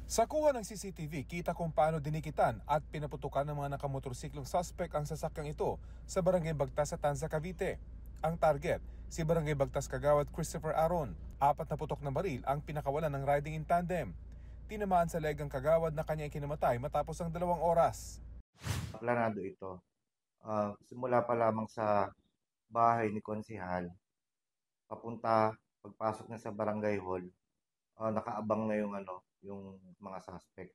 Sa kuha ng CCTV, kita kung paano dinikitan at pinaputukan ng mga nakamotorsiklong suspect ang sasakyang ito sa Barangay Bagtas sa Tanza, Cavite. Ang target, si Barangay Bagtas Kagawad Christopher Aron. 4 na putok na baril ang pinakawalan ng riding in tandem. Tinamaan sa leg ang kagawad na kanya ikinamatay matapos ang 2 oras. Planado ito. Simula pa lamang sa bahay ni Konsehal, pagpasok niya sa barangay hall, nakaabang na yung mga suspect.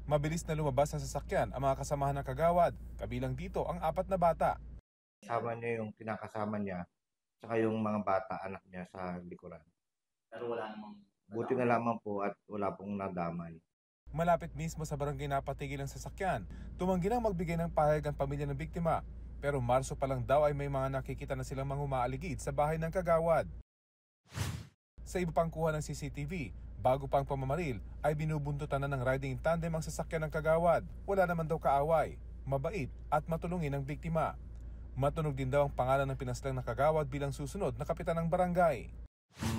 Mabilis na lumabas sa sasakyan ang mga kasamahan ng kagawad, kabilang dito ang 4 na bata. Kasama niya yung kinakasama niya, tsaka yung mga bata, anak niya sa likuran. Pero wala namang Buti na lamang po at wala pong nadamay. Malapit mismo sa barangay napatigil ang sasakyan, tumanggi nang magbigay ng pahayag ang pamilya ng biktima. Pero Marso pa lang daw ay may mga nakikita na silang mga umaaligid sa bahay ng kagawad. Sa iba pang kuha ng CCTV, bago pang pamamaril ay binubuntutan na ng riding in tandem ang sasakyan ng kagawad. Wala naman daw kaaway, mabait at matulungin ang biktima. Matunog din daw ang pangalan ng pinaslang na kagawad bilang susunod na kapitan ng barangay.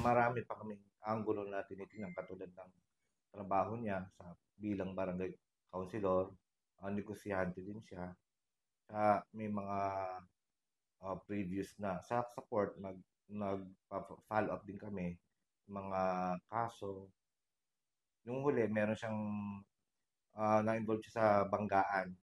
Marami pa kaming anggulo na tinitingnan katulad ng trabaho niya sa bilang barangay councilor, negosyante din siya. May mga previous na sa support nag-follow up din kami mga kaso. Yung huli meron siyang na-involve siya sa banggaan